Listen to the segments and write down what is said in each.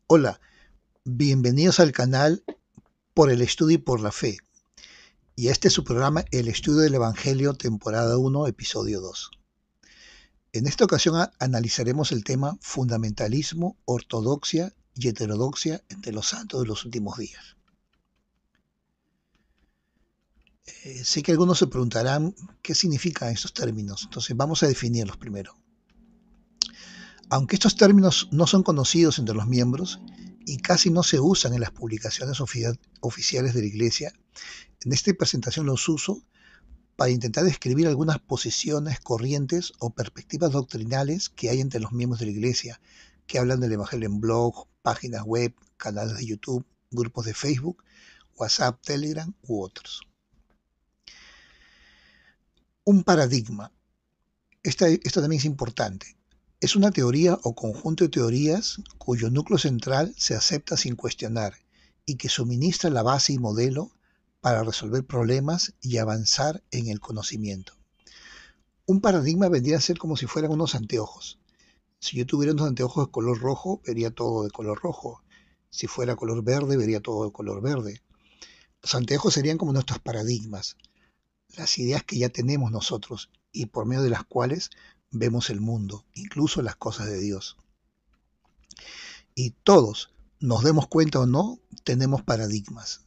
Hola, bienvenidos al canal Por el Estudio y por la Fe. Y este es su programa El Estudio del Evangelio, temporada 1, episodio 2. En esta ocasión analizaremos el tema fundamentalismo, ortodoxia y heterodoxia entre los santos de los últimos días. Sé que algunos se preguntarán qué significan estos términos, entonces vamos a definirlos primero. Aunque estos términos no son conocidos entre los miembros y casi no se usan en las publicaciones oficiales de la Iglesia, en esta presentación los uso para intentar describir algunas posiciones, corrientes o perspectivas doctrinales que hay entre los miembros de la Iglesia, que hablan del Evangelio en blog, páginas web, canales de YouTube, grupos de Facebook, WhatsApp, Telegram u otros. Un paradigma. Esto también es importante. Es una teoría o conjunto de teorías cuyo núcleo central se acepta sin cuestionar y que suministra la base y modelo para resolver problemas y avanzar en el conocimiento. Un paradigma vendría a ser como si fueran unos anteojos. Si yo tuviera unos anteojos de color rojo, vería todo de color rojo. Si fuera color verde, vería todo de color verde. Los anteojos serían como nuestros paradigmas, las ideas que ya tenemos nosotros y por medio de las cuales vemos el mundo, incluso las cosas de Dios. Y todos, nos demos cuenta o no, tenemos paradigmas.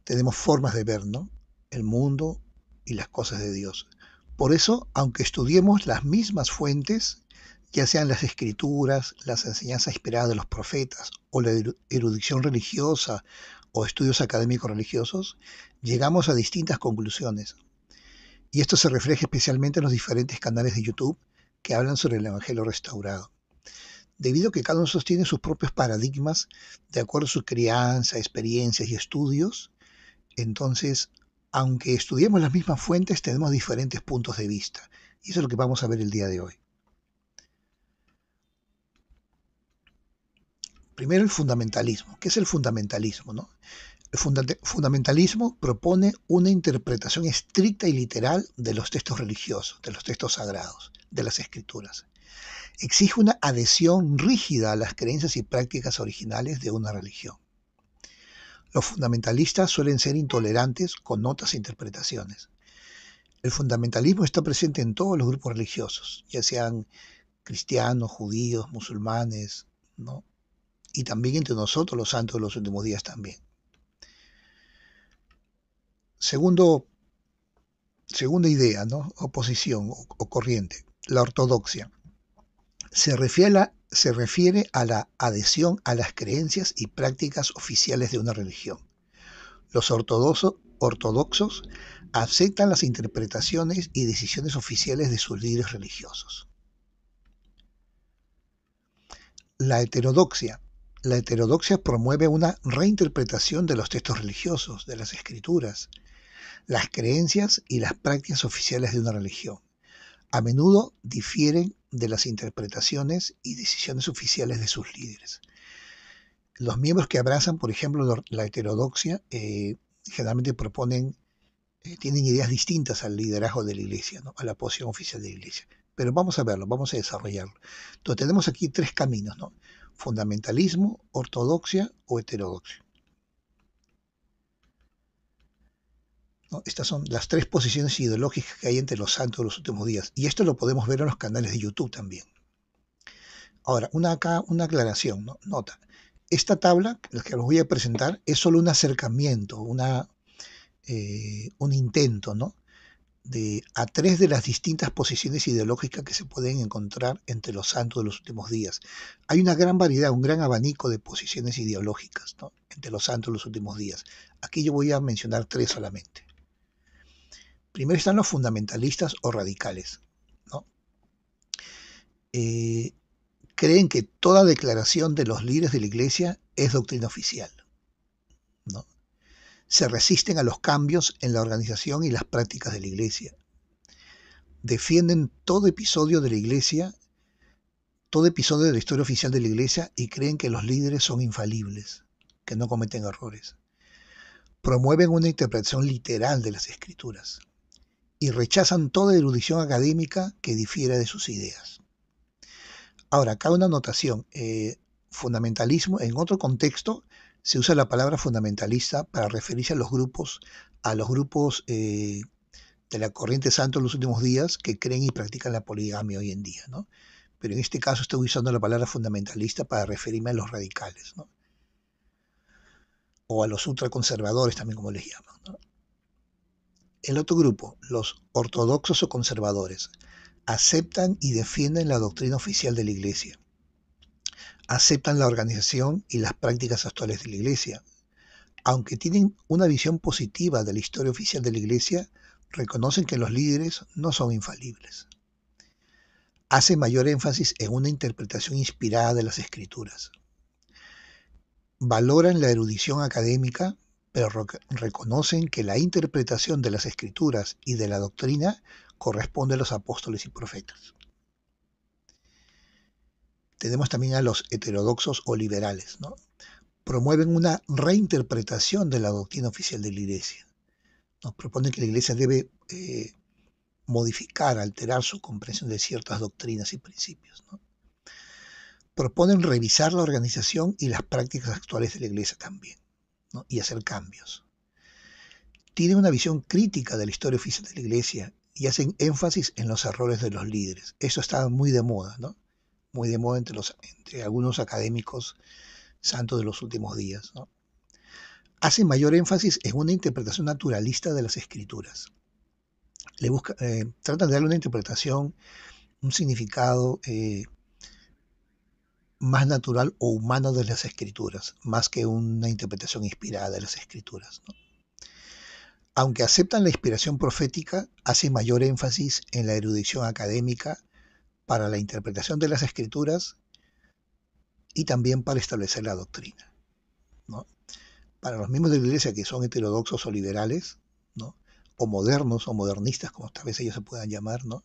Tenemos formas de ver, ¿no? El mundo y las cosas de Dios. Por eso, aunque estudiemos las mismas fuentes, ya sean las escrituras, las enseñanzas inspiradas de los profetas o la erudición religiosa o estudios académicos religiosos, llegamos a distintas conclusiones. Y esto se refleja especialmente en los diferentes canales de YouTube que hablan sobre el Evangelio restaurado. Debido a que cada uno sostiene sus propios paradigmas de acuerdo a su crianza, experiencias y estudios, entonces, aunque estudiemos las mismas fuentes, tenemos diferentes puntos de vista. Y eso es lo que vamos a ver el día de hoy. Primero, el fundamentalismo. ¿Qué es el fundamentalismo, no? El fundamentalismo propone una interpretación estricta y literal de los textos religiosos, de los textos sagrados, de las escrituras. Exige una adhesión rígida a las creencias y prácticas originales de una religión. Los fundamentalistas suelen ser intolerantes con otras interpretaciones. El fundamentalismo está presente en todos los grupos religiosos, ya sean cristianos, judíos, musulmanes, ¿no? Y también entre nosotros, los santos de los últimos días también. Segunda idea, ¿no? Oposición o corriente, la ortodoxia. Se refiere a la adhesión a las creencias y prácticas oficiales de una religión. Los ortodoxos aceptan las interpretaciones y decisiones oficiales de sus líderes religiosos. La heterodoxia. La heterodoxia promueve una reinterpretación de los textos religiosos, de las escrituras, las creencias y las prácticas oficiales de una religión. A menudo difieren de las interpretaciones y decisiones oficiales de sus líderes. Los miembros que abrazan, por ejemplo, la heterodoxia, generalmente tienen ideas distintas al liderazgo de la iglesia, ¿no? A la posición oficial de la iglesia. Pero vamos a verlo, vamos a desarrollarlo. Entonces tenemos aquí tres caminos, ¿no? Fundamentalismo, ortodoxia o heterodoxia, ¿no? Estas son las tres posiciones ideológicas que hay entre los santos de los últimos días. Y esto lo podemos ver en los canales de YouTube también. Ahora, una aclaración, ¿no? Nota. Esta tabla, la que os voy a presentar, es solo un acercamiento, un intento, ¿no? A tres de las distintas posiciones ideológicas que se pueden encontrar entre los santos de los últimos días. Hay una gran variedad, un gran abanico de posiciones ideológicas, ¿no? Entre los santos de los últimos días. Aquí yo voy a mencionar tres solamente. Primero están los fundamentalistas o radicales, ¿no? Creen que toda declaración de los líderes de la iglesia es doctrina oficial, ¿no? Se resisten a los cambios en la organización y las prácticas de la iglesia. Defienden todo episodio de la iglesia, todo episodio de la historia oficial de la iglesia y creen que los líderes son infalibles, que no cometen errores. Promueven una interpretación literal de las escrituras y rechazan toda erudición académica que difiera de sus ideas. Ahora, acá una anotación. fundamentalismo, en otro contexto, se usa la palabra fundamentalista para referirse a los grupos de la corriente santo en los últimos días que creen y practican la poligamia hoy en día, ¿no? Pero en este caso estoy usando la palabra fundamentalista para referirme a los radicales, ¿no? O a los ultraconservadores también, como les llaman, ¿no? El otro grupo, los ortodoxos o conservadores, aceptan y defienden la doctrina oficial de la Iglesia, aceptan la organización y las prácticas actuales de la Iglesia. Aunque tienen una visión positiva de la historia oficial de la Iglesia, reconocen que los líderes no son infalibles. Hace mayor énfasis en una interpretación inspirada de las Escrituras. Valoran la erudición académica, pero reconocen que la interpretación de las Escrituras y de la doctrina corresponde a los apóstoles y profetas. Tenemos también a los heterodoxos o liberales, ¿no? Promueven una reinterpretación de la doctrina oficial de la Iglesia. Nos proponen que la Iglesia debe modificar, alterar su comprensión de ciertas doctrinas y principios, ¿no? Proponen revisar la organización y las prácticas actuales de la Iglesia también, ¿no? Y hacer cambios. Tienen una visión crítica de la historia oficial de la Iglesia y hacen énfasis en los errores de los líderes. Eso está muy de moda, ¿no? Muy de moda entre algunos académicos santos de los últimos días, ¿no? Hacen mayor énfasis en una interpretación naturalista de las Escrituras. Tratan de darle una interpretación, un significado más natural o humano de las Escrituras, más que una interpretación inspirada de las Escrituras, ¿no? Aunque aceptan la inspiración profética, hacen mayor énfasis en la erudición académica para la interpretación de las Escrituras y también para establecer la doctrina, ¿no? Para los miembros de la Iglesia que son heterodoxos o liberales, ¿no? O modernos o modernistas, como tal vez ellos se puedan llamar, ¿no?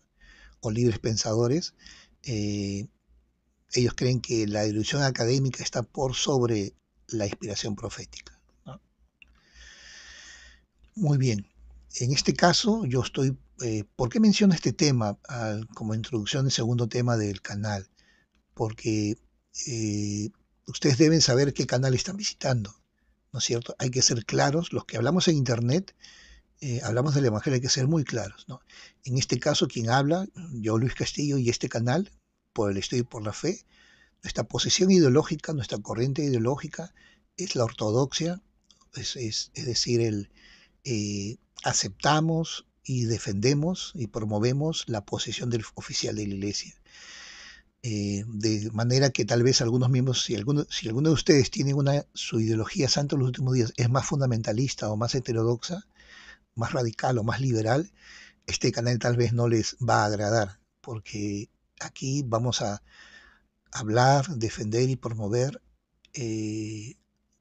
O libres pensadores, ellos creen que la erudición académica está por sobre la inspiración profética, ¿no? Muy bien. En este caso, yo estoy... ¿por qué menciono este tema como introducción del segundo tema del canal? Porque ustedes deben saber qué canal están visitando, ¿no es cierto? Hay que ser claros. Los que hablamos en Internet, hablamos del Evangelio, hay que ser muy claros, ¿no? En este caso, quien habla, yo, Luis Castillo, y este canal, por el estudio y por la fe, nuestra posición ideológica, nuestra corriente ideológica es la ortodoxia, es decir, aceptamos y defendemos y promovemos la posición oficial de la Iglesia. De manera que tal vez algunos miembros, si alguno de ustedes tiene su ideología santa en los últimos días es más fundamentalista o más heterodoxa, más radical o más liberal, este canal tal vez no les va a agradar, porque aquí vamos a hablar, defender y promover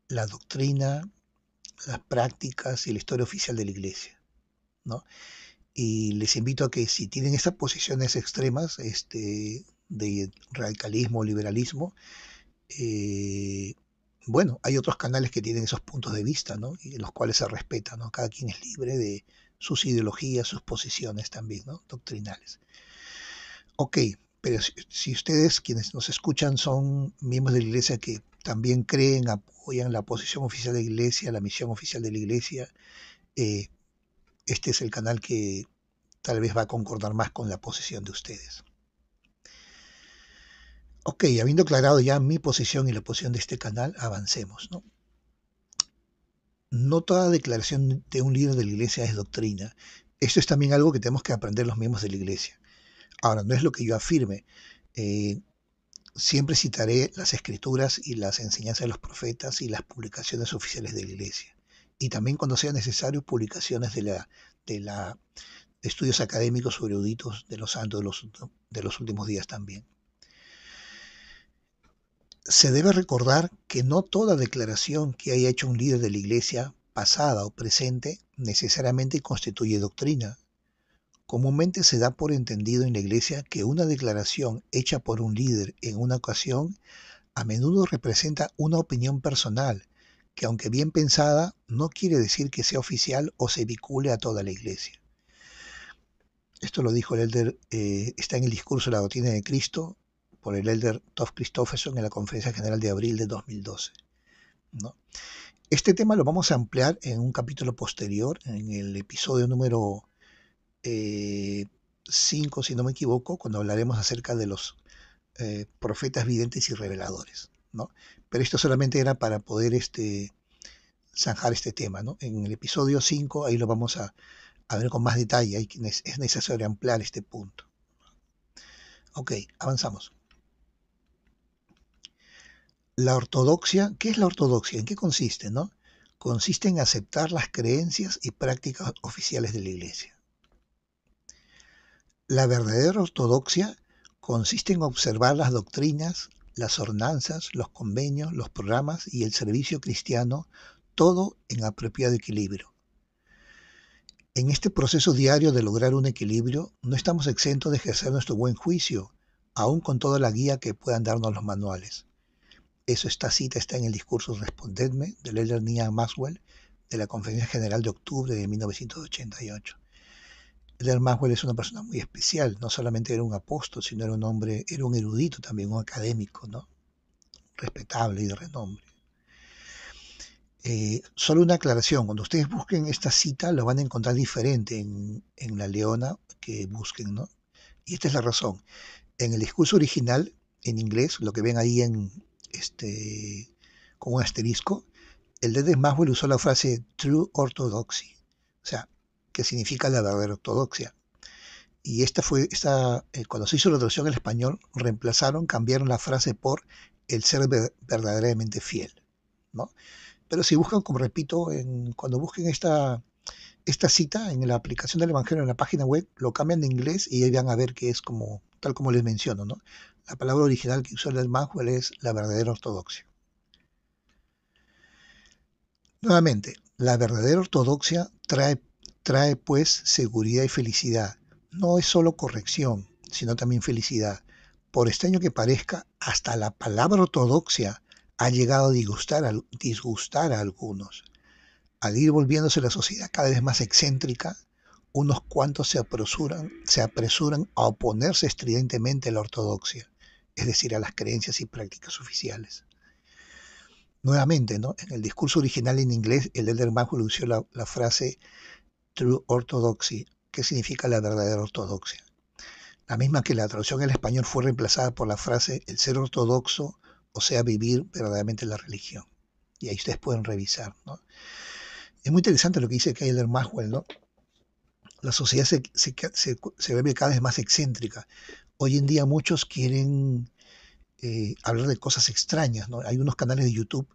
la doctrina, las prácticas y la historia oficial de la Iglesia, ¿no? Y les invito a que si tienen estas posiciones extremas de radicalismo o liberalismo, bueno, hay otros canales que tienen esos puntos de vista, ¿no? Y los cuales se respetan, ¿no? Cada quien es libre de sus ideologías, sus posiciones también, ¿no? Doctrinales. Ok, pero si ustedes, quienes nos escuchan, son miembros de la Iglesia que también creen, apoyan la posición oficial de la Iglesia, la misión oficial de la Iglesia, este es el canal que tal vez va a concordar más con la posición de ustedes. Ok, habiendo aclarado ya mi posición y la posición de este canal, avancemos, ¿no? No toda declaración de un líder de la Iglesia es doctrina. Esto es también algo que tenemos que aprender los miembros de la Iglesia. Ahora, no es lo que yo afirme. Siempre citaré las escrituras y las enseñanzas de los profetas y las publicaciones oficiales de la Iglesia. Y también, cuando sea necesario, publicaciones de estudios académicos o eruditos de los santos de los últimos días también. Se debe recordar que no toda declaración que haya hecho un líder de la Iglesia, pasada o presente, necesariamente constituye doctrina. Comúnmente se da por entendido en la Iglesia que una declaración hecha por un líder en una ocasión a menudo representa una opinión personal, que aunque bien pensada, no quiere decir que sea oficial o se vincule a toda la Iglesia. Esto lo dijo el elder, está en el discurso de la doctrina de Cristo, por el elder Tov Christofferson en la Conferencia General de abril de 2012, ¿no? Este tema lo vamos a ampliar en un capítulo posterior, en el episodio número 5, si no me equivoco, cuando hablaremos acerca de los profetas videntes y reveladores, ¿no? Pero esto solamente era para poder zanjar este tema, ¿no? En el episodio 5 ahí lo vamos a ver con más detalle, ahí es necesario ampliar este punto. Ok, avanzamos. La ortodoxia, ¿qué es la ortodoxia? ¿En qué consiste, no? Consiste en aceptar las creencias y prácticas oficiales de la Iglesia. La verdadera ortodoxia consiste en observar las doctrinas, las ordenanzas, los convenios, los programas y el servicio cristiano, todo en apropiado equilibrio. En este proceso diario de lograr un equilibrio, no estamos exentos de ejercer nuestro buen juicio, aun con toda la guía que puedan darnos los manuales. Esta cita está en el discurso Respondedme del elder Neal Maxwell de la Conferencia General de octubre de 1988. Elder Maxwell es una persona muy especial, no solamente era un apóstol, sino era un hombre, era un erudito también, un académico, ¿no? Respetable y de renombre. Solo una aclaración, cuando ustedes busquen esta cita lo van a encontrar diferente en la Leona que busquen, ¿no? Y esta es la razón. En el discurso original, en inglés, lo que ven ahí con un asterisco, el Elder Maxwell usó la frase True Orthodoxy, o sea, que significa la verdadera ortodoxia. Y cuando se hizo la traducción al español, cambiaron la frase por el ser verdaderamente fiel, ¿no? Pero si buscan, como repito, cuando busquen esta cita en la aplicación del Evangelio en la página web, lo cambian de inglés y ahí van a ver que es tal como les menciono, ¿no? La palabra original que usó el Maxwell es la verdadera ortodoxia. Nuevamente, la verdadera ortodoxia trae pues seguridad y felicidad. No es solo corrección, sino también felicidad. Por extraño que parezca, hasta la palabra ortodoxia ha llegado a disgustar a algunos. Al ir volviéndose la sociedad cada vez más excéntrica, unos cuantos se apresuran a oponerse estridentemente a la ortodoxia, es decir, a las creencias y prácticas oficiales. Nuevamente, ¿no? En el discurso original en inglés, el elder Maxwell usó la frase True Orthodoxy, que significa la verdadera ortodoxia. La misma que la traducción al español fue reemplazada por la frase el ser ortodoxo, o sea, vivir verdaderamente la religión. Y ahí ustedes pueden revisar, ¿no? Es muy interesante lo que dice el elder Maxwell, ¿no? La sociedad se vuelve cada vez más excéntrica. Hoy en día muchos quieren hablar de cosas extrañas, ¿no? Hay unos canales de YouTube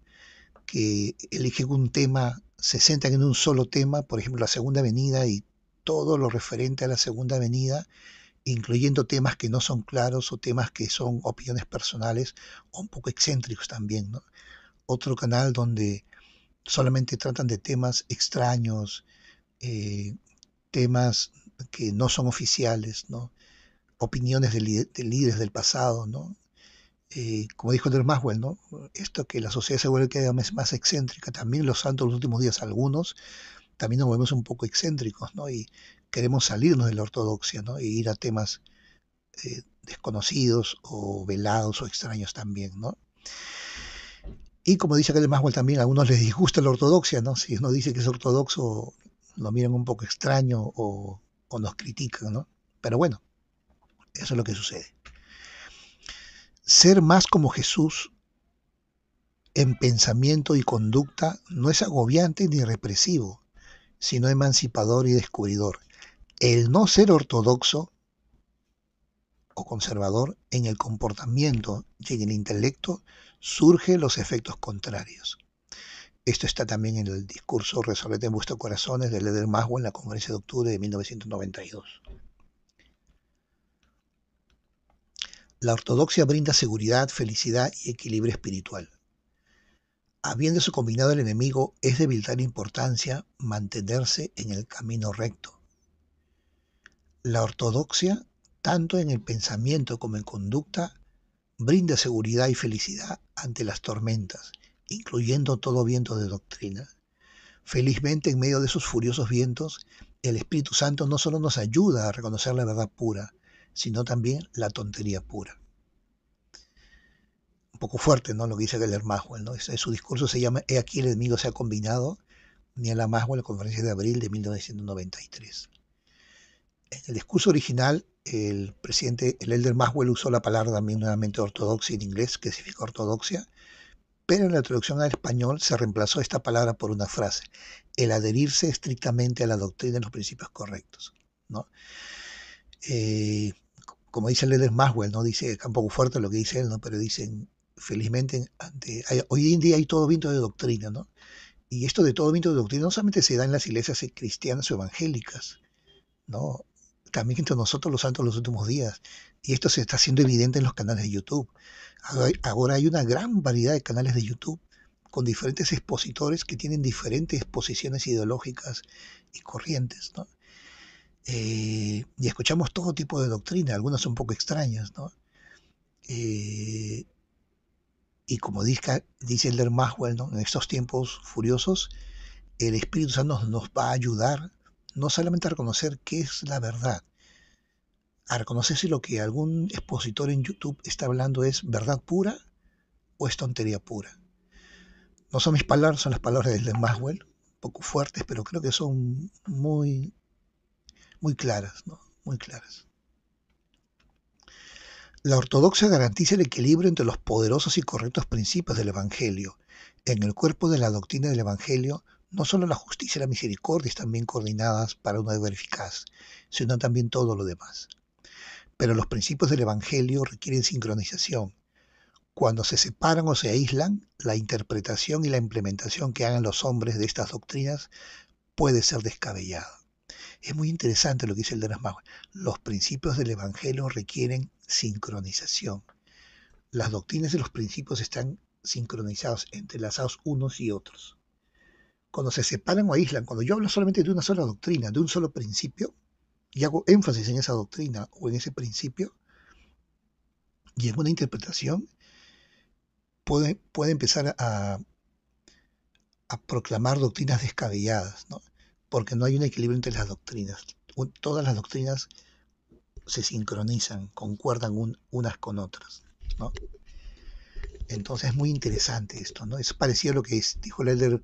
que eligen un tema, se centran en un solo tema, por ejemplo, la Segunda Venida y todo lo referente a la Segunda Venida, incluyendo temas que no son claros o temas que son opiniones personales o un poco excéntricos también, ¿no? Otro canal donde solamente tratan de temas extraños, temas que no son oficiales, ¿no? Opiniones de líderes del pasado, ¿no? Como dijo Andrés Maxwell, ¿no? Esto que la sociedad se vuelve cada vez más excéntrica, también los santos los últimos días, algunos también nos volvemos un poco excéntricos, ¿no? Y queremos salirnos de la ortodoxia, ¿no? E ir a temas desconocidos o velados o extraños también, ¿no? Y como dice Andrés Maxwell también, a algunos les disgusta la ortodoxia, ¿no? Si uno dice que es ortodoxo, lo miran un poco extraño o nos critican, ¿no? Pero bueno, eso es lo que sucede. Ser más como Jesús en pensamiento y conducta no es agobiante ni represivo, sino emancipador y descubridor. El no ser ortodoxo o conservador en el comportamiento y en el intelecto surge los efectos contrarios. Esto está también en el discurso Resolved en vuestros corazones de elder Maxwell en la conferencia de octubre de 1992. La ortodoxia brinda seguridad, felicidad y equilibrio espiritual. Habiéndose combinado el enemigo, es de vital importancia mantenerse en el camino recto. La ortodoxia, tanto en el pensamiento como en conducta, brinda seguridad y felicidad ante las tormentas, incluyendo todo viento de doctrina. Felizmente, en medio de esos furiosos vientos, el Espíritu Santo no solo nos ayuda a reconocer la verdad pura, sino también la tontería pura. un poco fuerte, ¿no? Lo que dice Geller Maxwell, ¿no? Su discurso se llama He aquí el enemigo se ha combinado, Niala Maxwell, la conferencia de abril de 1993. En el discurso original, el presidente, el elder Maxwell usó la palabra también nuevamente ortodoxia en inglés, que significa ortodoxia, pero en la traducción al español se reemplazó esta palabra por una frase, el adherirse estrictamente a la doctrina y los principios correctos, ¿no? Eh, Como dice el elder Maxwell, ¿no? Dice, un poco fuerte lo que dice él, ¿no? Pero dicen, felizmente, hoy en día hay todo viento de doctrina, ¿no? Y esto de todo viento de doctrina no solamente se da en las iglesias cristianas o evangélicas, ¿no? También entre nosotros los santos de los últimos días. Y esto se está haciendo evidente en los canales de YouTube. Ahora hay una gran variedad de canales de YouTube con diferentes expositores que tienen diferentes posiciones ideológicas y corrientes, ¿no? Y escuchamos todo tipo de doctrina, algunas un poco extrañas, ¿no? Eh, y como dice Elder Maxwell, ¿no? En estos tiempos furiosos, el Espíritu Santo nos va a ayudar no solamente a reconocer qué es la verdad, a reconocer si lo que algún expositor en YouTube está hablando es verdad pura o es tontería pura. No son mis palabras, son las palabras de Maxwell, un poco fuertes, pero creo que son muy claras, ¿no? Muy claras. La ortodoxia garantiza el equilibrio entre los poderosos y correctos principios del Evangelio. En el cuerpo de la doctrina del Evangelio, no solo la justicia y la misericordia están bien coordinadas para una vida eficaz, sino también todo lo demás. Pero los principios del Evangelio requieren sincronización. Cuando se separan o se aíslan, la interpretación y la implementación que hagan los hombres de estas doctrinas puede ser descabellada. Es muy interesante lo que dice el de las Maxwell. Los principios del Evangelio requieren sincronización. Las doctrinas y los principios están sincronizados, entrelazados unos y otros. Cuando se separan o aíslan, cuando yo hablo solamente de una sola doctrina, de un solo principio, y hago énfasis en esa doctrina o en ese principio, y en una interpretación, puede empezar a proclamar doctrinas descabelladas, ¿no? Porque no hay un equilibrio entre las doctrinas. Todas las doctrinas se sincronizan, concuerdan unas con otras, ¿no? Entonces es muy interesante esto, ¿no? Es parecido a lo que dijo el elder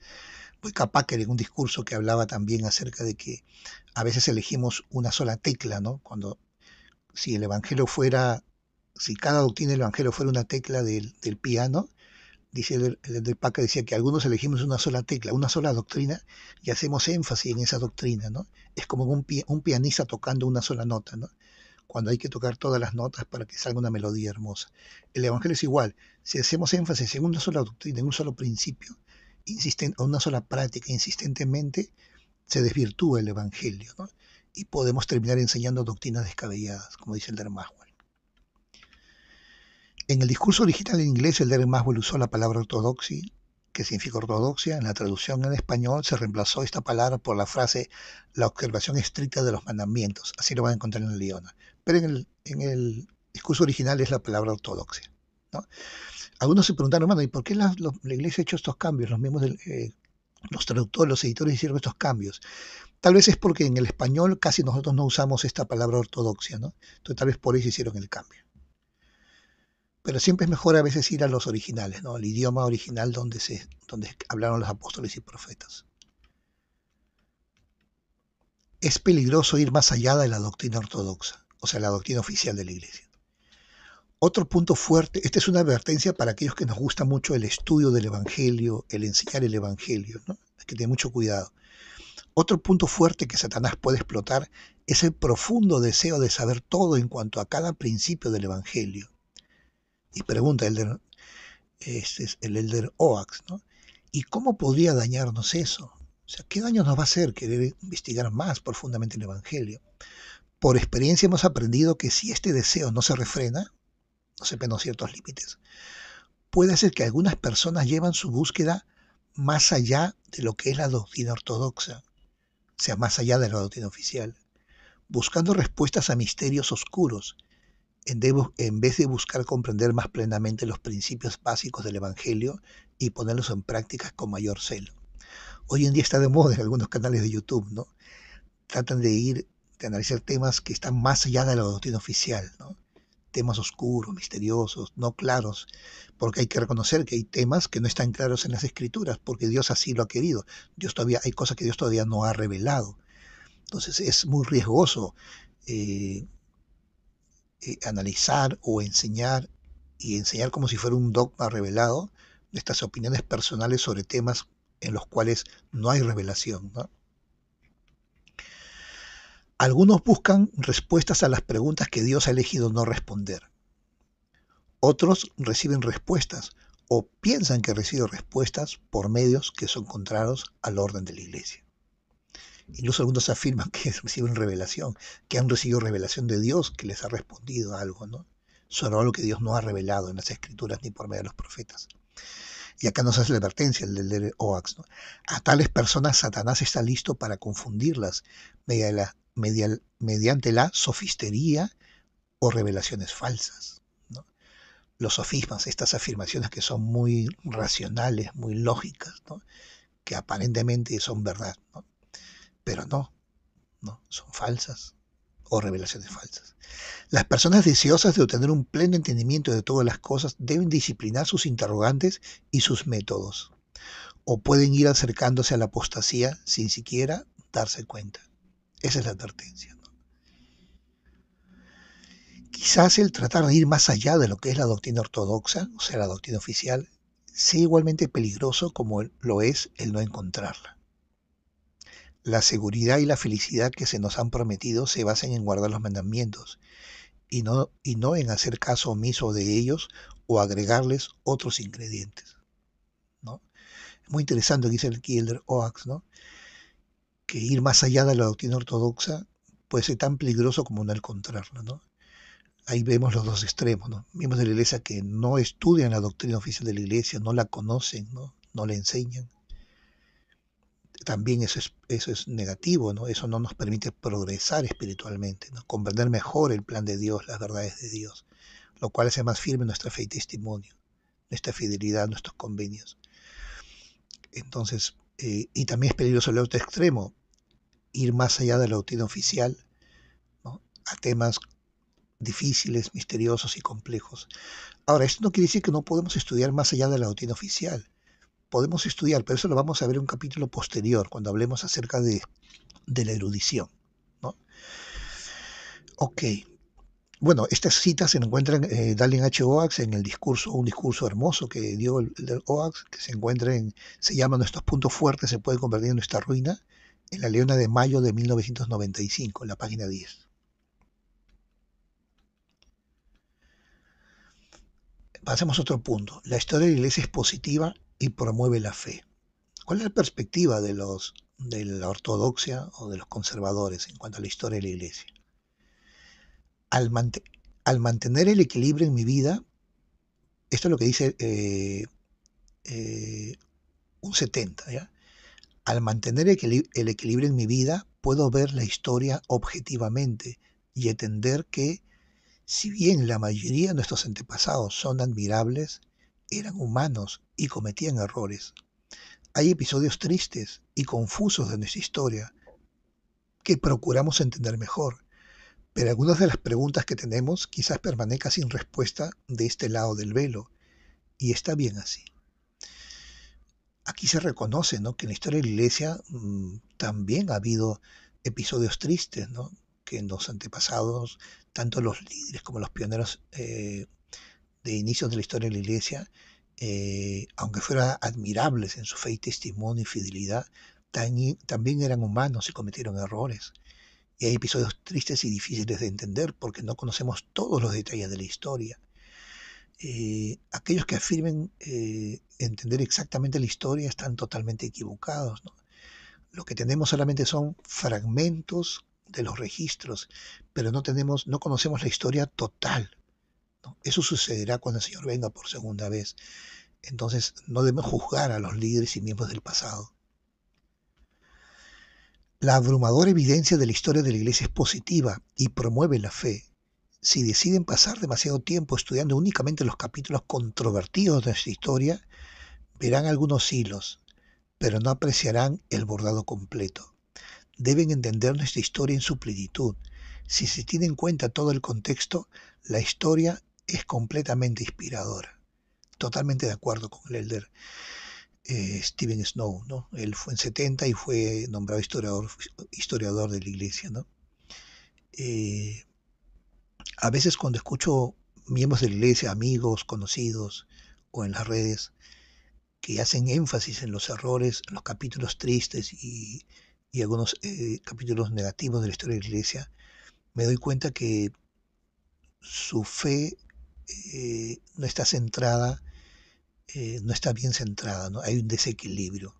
Boyka en un discurso que hablaba también acerca de que a veces elegimos una sola tecla, ¿no? Cuando si el evangelio fuera, si cada doctrina del evangelio fuera una tecla del piano, dice el del Paca decía que algunos elegimos una sola tecla, una sola doctrina y hacemos énfasis en esa doctrina, ¿no? Es como un pianista tocando una sola nota, ¿no? Cuando hay que tocar todas las notas para que salga una melodía hermosa. El Evangelio es igual. Si hacemos énfasis en una sola doctrina, en un solo principio, o una sola práctica, insistentemente, se desvirtúa el Evangelio, ¿no? Y podemos terminar enseñando doctrinas descabelladas, como dice el Derek Maxwell. En el discurso original en inglés, el Derek Maxwell usó la palabra ortodoxia, que significa ortodoxia. En la traducción en español se reemplazó esta palabra por la frase la observación estricta de los mandamientos. Así lo van a encontrar en el Leona. Pero en el discurso original es la palabra ortodoxia, ¿no? Algunos se preguntaron, hermano, ¿y por qué la iglesia ha hecho estos cambios? Los mismos los traductores, los editores hicieron estos cambios. Tal vez es porque en el español casi nosotros no usamos esta palabra ortodoxia, ¿no? Entonces tal vez por eso hicieron el cambio. Pero siempre es mejor a veces ir a los originales, ¿no? Al idioma original donde hablaron los apóstoles y profetas. Es peligroso ir más allá de la doctrina ortodoxa, o sea, la doctrina oficial de la iglesia. Otro punto fuerte, esta es una advertencia para aquellos que nos gusta mucho el estudio del Evangelio, el enseñar el Evangelio, ¿no? Hay que tener mucho cuidado. Otro punto fuerte que Satanás puede explotar es el profundo deseo de saber todo en cuanto a cada principio del Evangelio. Y pregunta el elder Oax, ¿no? ¿Y cómo podría dañarnos eso? O sea, ¿qué daño nos va a hacer querer investigar más profundamente el Evangelio? Por experiencia hemos aprendido que si este deseo no se refrena, no se ponen ciertos límites, puede hacer que algunas personas lleven su búsqueda más allá de lo que es la doctrina ortodoxa, o sea, más allá de la doctrina oficial, buscando respuestas a misterios oscuros, en vez de buscar comprender más plenamente los principios básicos del Evangelio y ponerlos en práctica con mayor celo. Hoy en día está de moda en algunos canales de YouTube, ¿no? Tratan de analizar temas que están más allá de la doctrina oficial, ¿no? temas oscuros, misteriosos, no claros, porque hay que reconocer que hay temas que no están claros en las escrituras, porque Dios así lo ha querido. Hay cosas que Dios todavía no ha revelado. Entonces es muy riesgoso eh, analizar o enseñar y enseñar como si fuera un dogma revelado estas opiniones personales sobre temas en los cuales no hay revelación, ¿no? Algunos buscan respuestas a las preguntas que Dios ha elegido no responder. Otros reciben respuestas o piensan que reciben respuestas por medios que son contrarios al orden de la iglesia. Incluso algunos afirman que reciben revelación, que han recibido revelación de Dios que les ha respondido a algo, ¿no? Sobre algo que Dios no ha revelado en las escrituras ni por medio de los profetas. Y acá nos hace la advertencia el del OAX, ¿no? A tales personas Satanás está listo para confundirlas mediante la sofistería o revelaciones falsas, ¿no? Los sofismas, estas afirmaciones que son muy racionales, muy lógicas, ¿no? Que aparentemente son verdad, ¿no? Pero no, son falsas o revelaciones falsas. Las personas deseosas de obtener un pleno entendimiento de todas las cosas deben disciplinar sus interrogantes y sus métodos, o pueden ir acercándose a la apostasía sin siquiera darse cuenta. Esa es la advertencia, ¿no? Quizás el tratar de ir más allá de lo que es la doctrina ortodoxa, o sea, la doctrina oficial, sea igualmente peligroso como lo es el no encontrarla. La seguridad y la felicidad que se nos han prometido se basan en guardar los mandamientos y no en hacer caso omiso de ellos o agregarles otros ingredientes, ¿no? Es muy interesante lo que dice aquí el Oax, ¿no? Que ir más allá de la doctrina ortodoxa puede ser tan peligroso como no encontrarla, ¿no? Ahí vemos los dos extremos, ¿no? Miembros de la iglesia que no estudian la doctrina oficial de la iglesia, no la conocen, ¿no? No la enseñan. También eso es negativo, ¿no? Eso no nos permite progresar espiritualmente, ¿no? Comprender mejor el plan de Dios, las verdades de Dios, lo cual hace más firme nuestra fe y testimonio, nuestra fidelidad, nuestros convenios. Entonces, y también es peligroso el otro extremo, ir más allá de la doctrina oficial, ¿no? A temas difíciles, misteriosos y complejos. Ahora, esto no quiere decir que no podemos estudiar más allá de la doctrina oficial. Podemos estudiar, pero eso lo vamos a ver en un capítulo posterior, cuando hablemos acerca de la erudición, ¿no? Ok. Bueno, estas citas se encuentran Dallin H. Oax en el discurso, un discurso hermoso que dio el Oax, que se llama Nuestros puntos fuertes se pueden convertir en nuestra ruina, en la Leona de Mayo de 1995, en la página 10. Pasemos a otro punto. La historia de la iglesia es positiva y promueve la fe. ¿Cuál es la perspectiva de la ortodoxia o de los conservadores en cuanto a la historia de la iglesia? Al, mant al mantener el equilibrio en mi vida, esto es lo que dice un 70, ¿ya? Al mantener el equilibrio en mi vida, puedo ver la historia objetivamente y entender que, si bien la mayoría de nuestros antepasados son admirables, eran humanos y cometían errores. Hay episodios tristes y confusos de nuestra historia que procuramos entender mejor, pero algunas de las preguntas que tenemos quizás permanezcan sin respuesta de este lado del velo, y está bien así. Aquí se reconoce, ¿no?, que en la historia de la iglesia también ha habido episodios tristes, ¿no?, que en los antepasados, tanto los líderes como los pioneros de inicios de la historia de la iglesia, aunque fueran admirables en su fe y testimonio y fidelidad, también eran humanos y cometieron errores. Y hay episodios tristes y difíciles de entender porque no conocemos todos los detalles de la historia. Aquellos que afirmen entender exactamente la historia están totalmente equivocados, ¿no? Lo que tenemos solamente son fragmentos de los registros, pero no conocemos la historia total, ¿no? Eso sucederá cuando el Señor venga por segunda vez. Entonces no debemos juzgar a los líderes y miembros del pasado. La abrumadora evidencia de la historia de la iglesia es positiva y promueve la fe. Si deciden pasar demasiado tiempo estudiando únicamente los capítulos controvertidos de nuestra historia, verán algunos hilos, pero no apreciarán el bordado completo. Deben entender nuestra historia en su plenitud. Si se tiene en cuenta todo el contexto, la historia es completamente inspiradora. Totalmente de acuerdo con el elder Stephen Snow, ¿no? Él fue en 70 y fue nombrado historiador de la iglesia, ¿no? Eh, a veces cuando escucho miembros de la iglesia, amigos, conocidos o en las redes, que hacen énfasis en los errores, en los capítulos tristes y algunos capítulos negativos de la historia de la iglesia, me doy cuenta que su fe no está centrada, no está bien centrada, ¿no? Hay un desequilibrio.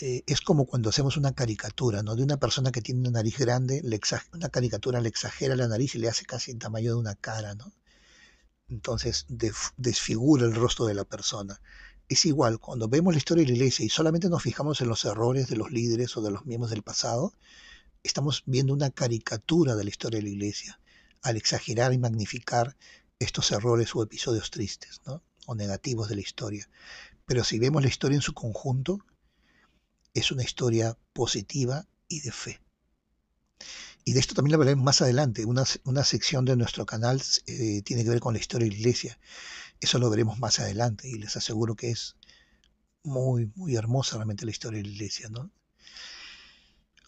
Es como cuando hacemos una caricatura, ¿no? De una persona que tiene una nariz grande, una caricatura le exagera la nariz y le hace casi el tamaño de una cara, ¿no? Entonces desfigura el rostro de la persona. Es igual, cuando vemos la historia de la iglesia y solamente nos fijamos en los errores de los líderes o de los miembros del pasado, estamos viendo una caricatura de la historia de la iglesia, al exagerar y magnificar estos errores o episodios tristes, ¿no? O negativos de la historia. Pero si vemos la historia en su conjunto, es una historia positiva y de fe. Y de esto también lo hablaremos más adelante. Una sección de nuestro canal tiene que ver con la historia de la iglesia. Eso lo veremos más adelante y les aseguro que es muy, muy hermosa realmente la historia de la iglesia, ¿no?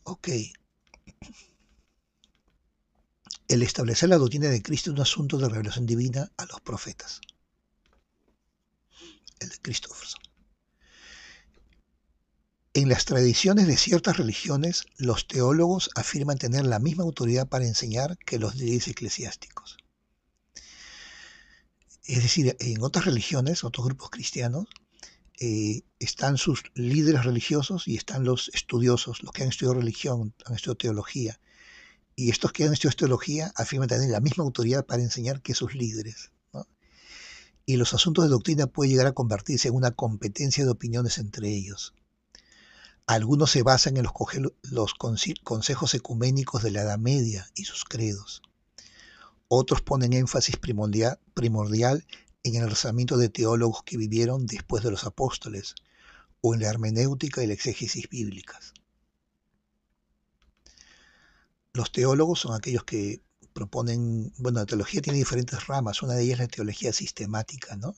Ok. El establecer la doctrina de Cristo es un asunto de revelación divina a los profetas. El de Christopherson. En las tradiciones de ciertas religiones, los teólogos afirman tener la misma autoridad para enseñar que los líderes eclesiásticos. Es decir, en otras religiones, otros grupos cristianos, están sus líderes religiosos y están los estudiosos, los que han estudiado religión, han estudiado teología. Y estos que han estudiado teología afirman tener la misma autoridad para enseñar que sus líderes, ¿no? Y los asuntos de doctrina pueden llegar a convertirse en una competencia de opiniones entre ellos. Algunos se basan en los consejos ecuménicos de la Edad Media y sus credos. Otros ponen énfasis primordial en el razonamiento de teólogos que vivieron después de los apóstoles, o en la hermenéutica y la exégesis bíblicas. Los teólogos son aquellos que proponen, bueno, la teología tiene diferentes ramas, una de ellas es la teología sistemática, ¿no?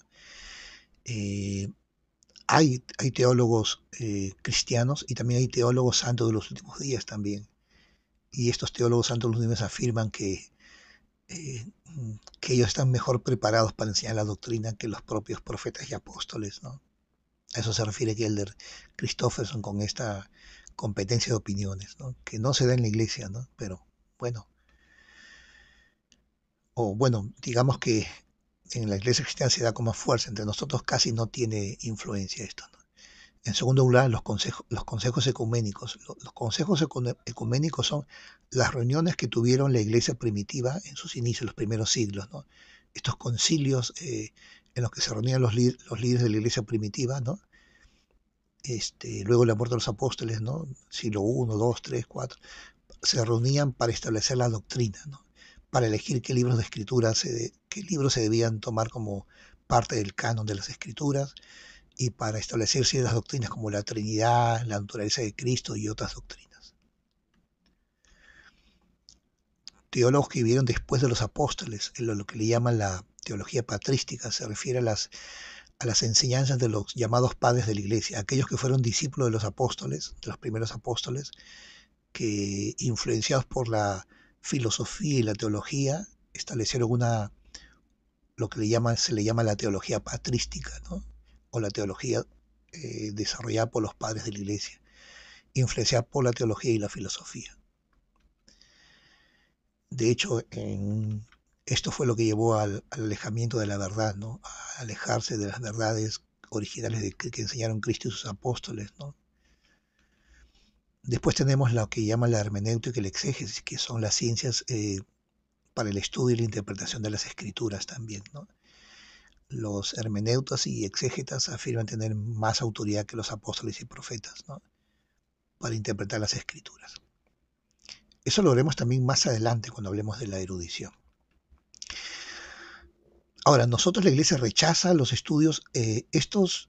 Hay teólogos cristianos y también hay teólogos santos de los últimos días también. Y estos teólogos santos de los últimos días afirman eh, que ellos están mejor preparados para enseñar la doctrina que los propios profetas y apóstoles, ¿no? A eso se refiere Elder Christofferson con esta competencia de opiniones, ¿no? Que no se da en la iglesia, ¿no? Pero bueno, o bueno, digamos que en la iglesia cristiana se da con más fuerza, entre nosotros casi no tiene influencia esto, ¿no? En segundo lugar, los consejos ecuménicos. Los consejos ecuménicos son las reuniones que tuvieron la iglesia primitiva en sus inicios, los primeros siglos, ¿no? Estos concilios en los que se reunían los líderes de la iglesia primitiva, ¿no? Luego de la muerte de los apóstoles, ¿no? Siglo I, II, III, IV, se reunían para establecer la doctrina, ¿no? Para elegir qué libros de escritura, qué libros se debían tomar como parte del canon de las escrituras y para establecer ciertas doctrinas como la Trinidad, la naturaleza de Cristo y otras doctrinas. Teólogos que vivieron después de los apóstoles, en lo que le llaman la teología patrística, se refiere a las enseñanzas de los llamados padres de la iglesia, aquellos que fueron discípulos de los apóstoles, de los primeros apóstoles, que influenciados por la filosofía y la teología, establecieron lo que se le llama la teología patrística, ¿no? O la teología desarrollada por los padres de la iglesia, influenciada por la teología y la filosofía. De hecho, esto fue lo que llevó al alejamiento de la verdad, ¿no? A alejarse de las verdades originales que enseñaron Cristo y sus apóstoles, ¿no? Después tenemos lo que llaman la hermenéutica y la exégesis, que son las ciencias para el estudio y la interpretación de las escrituras también, ¿no? Los hermeneutas y exégetas afirman tener más autoridad que los apóstoles y profetas, ¿no? Para interpretar las escrituras. Eso lo veremos también más adelante cuando hablemos de la erudición. Ahora, nosotros la iglesia rechaza los estudios, estos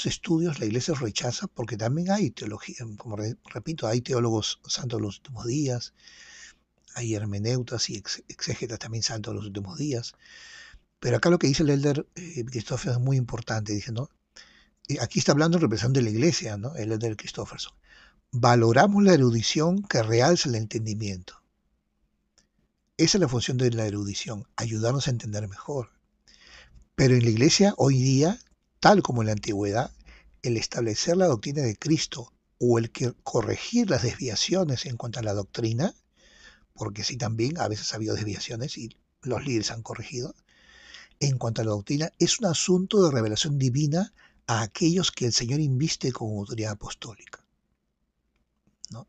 estudios la iglesia rechaza porque también hay teología, como repito, hay teólogos santos de los últimos días, hay hermeneutas y exégetas también santos de los últimos días. Pero acá lo que dice el elder Christopher es muy importante. Dice, ¿no? Aquí está hablando en representación de la iglesia, ¿no? El elder Christopherson. Valoramos la erudición que realza el entendimiento. Esa es la función de la erudición, ayudarnos a entender mejor. Pero en la iglesia hoy día, tal como en la antigüedad, el establecer la doctrina de Cristo o el que corregir las desviaciones en cuanto a la doctrina, porque sí también a veces ha habido desviaciones y los líderes han corregido, en cuanto a la doctrina, es un asunto de revelación divina a aquellos que el Señor inviste con autoridad apostólica, ¿no?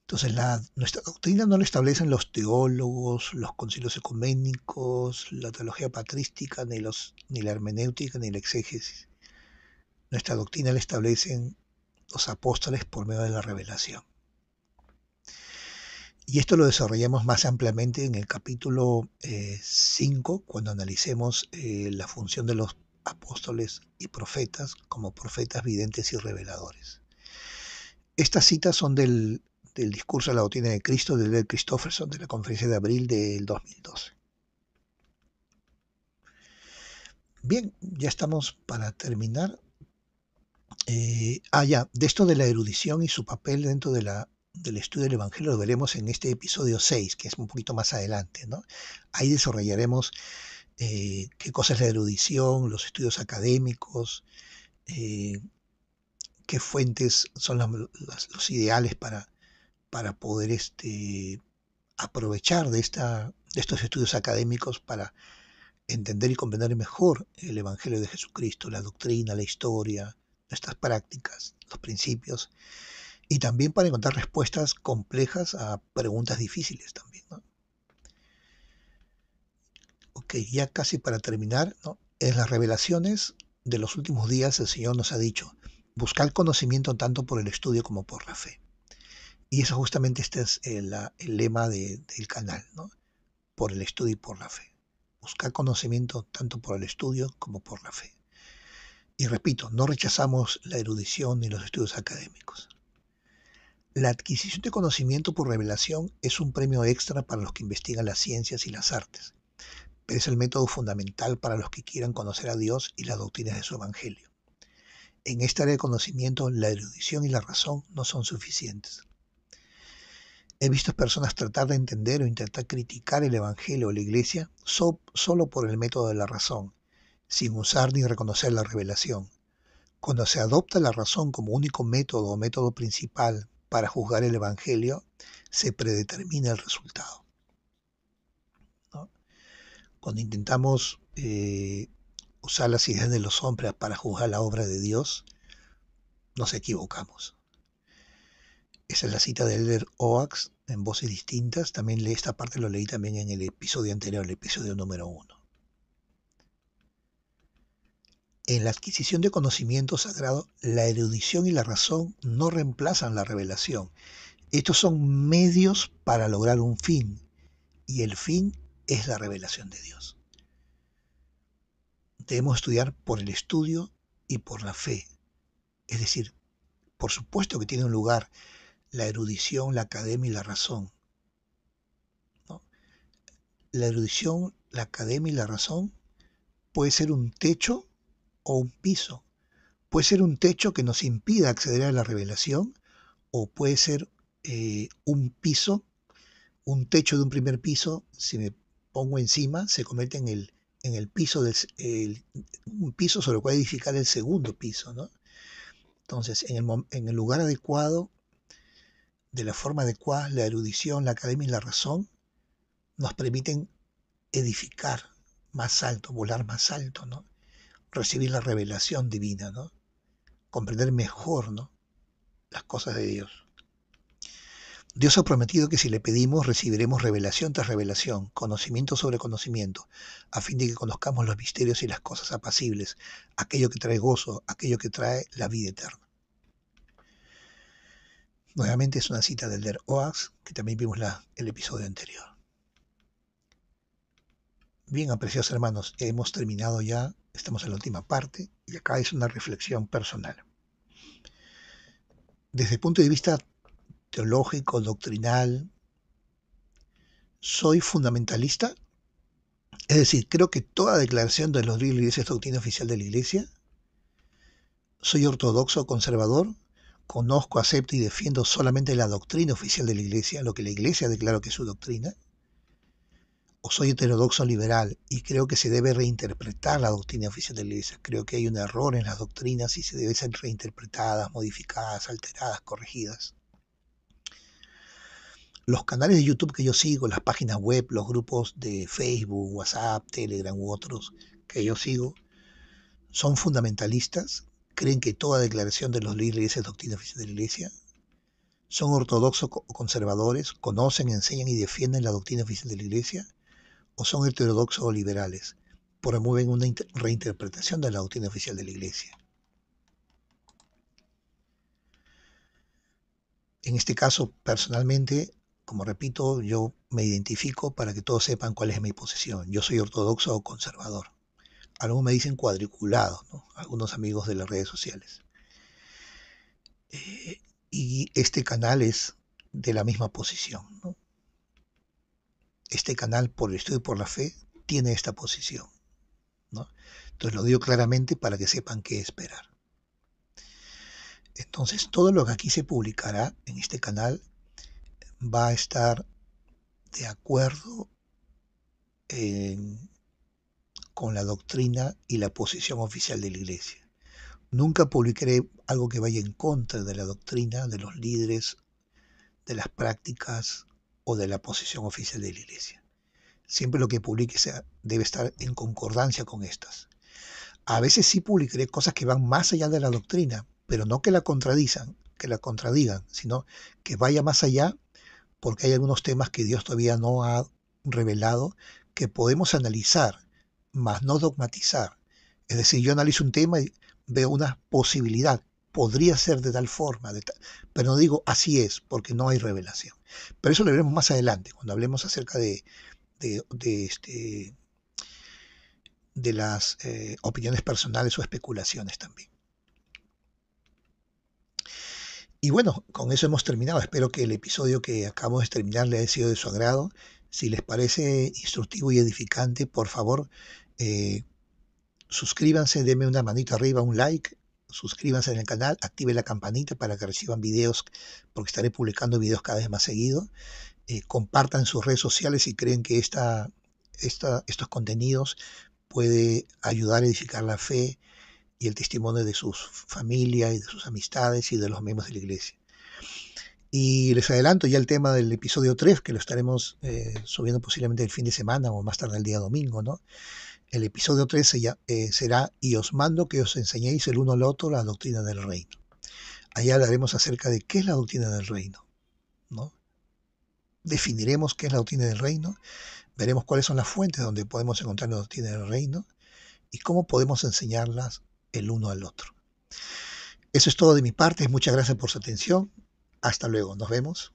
Entonces, nuestra doctrina no la establecen los teólogos, los concilios ecuménicos, la teología patrística, ni la hermenéutica, ni la exégesis. Nuestra doctrina la establecen los apóstoles por medio de la revelación. Y esto lo desarrollamos más ampliamente en el capítulo 5, cuando analicemos la función de los apóstoles y profetas como profetas videntes y reveladores. Estas citas son del discurso de la doctrina de Cristo de Elder Christopherson de la conferencia de abril del 2012. Bien, ya estamos para terminar. De esto de la erudición y su papel dentro del estudio del Evangelio lo veremos en este episodio 6, que es un poquito más adelante, ¿no? Ahí desarrollaremos qué cosa es la erudición, los estudios académicos, qué fuentes son los ideales para poder aprovechar de estos estudios académicos para entender y comprender mejor el Evangelio de Jesucristo, la doctrina, la historia, nuestras prácticas, los principios, y también para encontrar respuestas complejas a preguntas difíciles también, ¿no? Ok, ya casi para terminar, ¿no? En las revelaciones de los últimos días el Señor nos ha dicho, buscar conocimiento tanto por el estudio como por la fe. Y eso justamente este es el lema del canal, ¿no? Por el estudio y por la fe. Buscar conocimiento tanto por el estudio como por la fe. Y repito, no rechazamos la erudición ni los estudios académicos. La adquisición de conocimiento por revelación es un premio extra para los que investigan las ciencias y las artes, pero es el método fundamental para los que quieran conocer a Dios y las doctrinas de su Evangelio. En esta área de conocimiento, la erudición y la razón no son suficientes. He visto personas tratar de entender o intentar criticar el Evangelio o la Iglesia solo por el método de la razón, sin usar ni reconocer la revelación. Cuando se adopta la razón como único método o método principal para juzgar el Evangelio, se predetermina el resultado, ¿no? Cuando intentamos usar las ideas de los hombres para juzgar la obra de Dios, nos equivocamos. Esa es la cita de Elder Oaks en voces distintas. También esta parte lo leí también en el episodio anterior, el episodio número 1. En la adquisición de conocimiento sagrado, la erudición y la razón no reemplazan la revelación. Estos son medios para lograr un fin, y el fin es la revelación de Dios. Debemos estudiar por el estudio y por la fe. Es decir, por supuesto que tiene un lugar la erudición, la academia y la razón, ¿no? La erudición, la academia y la razón puede ser un techo o un piso. Puede ser un techo que nos impida acceder a la revelación, o puede ser un piso, un techo de un primer piso. Si me pongo encima, se convierte en el piso un piso sobre el cual edificar el segundo piso, ¿no? Entonces, en el lugar adecuado, de la forma adecuada, la erudición, la academia y la razón nos permiten edificar más alto, volar más alto, ¿no? Recibir la revelación divina, ¿no? Comprender mejor, ¿no?, las cosas de Dios. Dios ha prometido que si le pedimos recibiremos revelación tras revelación, conocimiento sobre conocimiento, a fin de que conozcamos los misterios y las cosas apacibles, aquello que trae gozo, aquello que trae la vida eterna. Nuevamente es una cita del elder Oaks, que también vimos el episodio anterior. Bien, apreciados hermanos, hemos terminado ya, estamos en la última parte, y acá es una reflexión personal. Desde el punto de vista teológico, doctrinal, Soy fundamentalista, es decir, creo que toda declaración de los libros de la Iglesia es doctrina oficial de la Iglesia. Soy ortodoxo conservador, conozco, acepto y defiendo solamente la doctrina oficial de la Iglesia, lo que la Iglesia declara que es su doctrina. O soy heterodoxo liberal y creo que se debe reinterpretar la doctrina oficial de la Iglesia. Creo que hay un error en las doctrinas y se deben ser reinterpretadas, modificadas, alteradas, corregidas. Los canales de YouTube que yo sigo, las páginas web, los grupos de Facebook, WhatsApp, Telegram u otros que yo sigo, son fundamentalistas, creen que toda declaración de los líderes es doctrina oficial de la Iglesia, son ortodoxos o conservadores, conocen, enseñan y defienden la doctrina oficial de la Iglesia, o son heterodoxos o liberales, promueven una reinterpretación de la doctrina oficial de la Iglesia. En este caso, personalmente, como repito, yo me identifico para que todos sepan cuál es mi posición. Yo soy ortodoxo o conservador. Algunos me dicen cuadriculado, ¿no? Algunos amigos de las redes sociales. Y este canal es de la misma posición, ¿no? Este canal, por el estudio y por la fe, tiene esta posición, ¿no? Entonces lo digo claramente para que sepan qué esperar. Entonces todo lo que aquí se publicará en este canal va a estar de acuerdo con la doctrina y la posición oficial de la Iglesia. Nunca publicaré algo que vaya en contra de la doctrina, de los líderes, de las prácticas o de la posición oficial de la Iglesia. Siempre lo que publique debe estar en concordancia con estas. A veces sí publicaré cosas que van más allá de la doctrina, pero no que la contradigan, sino que vaya más allá, porque hay algunos temas que Dios todavía no ha revelado que podemos analizar, mas no dogmatizar. Es decir, yo analizo un tema y veo una posibilidad, podría ser de tal forma, pero no digo así es, porque no hay revelación. Pero eso lo veremos más adelante, cuando hablemos acerca de las opiniones personales o especulaciones también. Y bueno, con eso hemos terminado. Espero que el episodio que acabamos de terminar le haya sido de su agrado. Si les parece instructivo y edificante, por favor, eh, suscríbanse, denme una manita arriba, un like, suscríbanse en el canal, activen la campanita para que reciban videos, porque estaré publicando videos cada vez más seguido. Compartan en sus redes sociales si creen que estos contenidos puede ayudar a edificar la fe y el testimonio de sus familias y de sus amistades y de los miembros de la iglesia. Y les adelanto ya el tema del episodio 3, que lo estaremos subiendo posiblemente el fin de semana o más tarde el día domingo, ¿no? El episodio 3 será "Y os mando que os enseñéis el uno al otro la doctrina del reino". Allá hablaremos acerca de qué es la doctrina del reino, ¿no? Definiremos qué es la doctrina del reino, veremos cuáles son las fuentes donde podemos encontrar la doctrina del reino y cómo podemos enseñarlas el uno al otro. Eso es todo de mi parte, muchas gracias por su atención, hasta luego, nos vemos.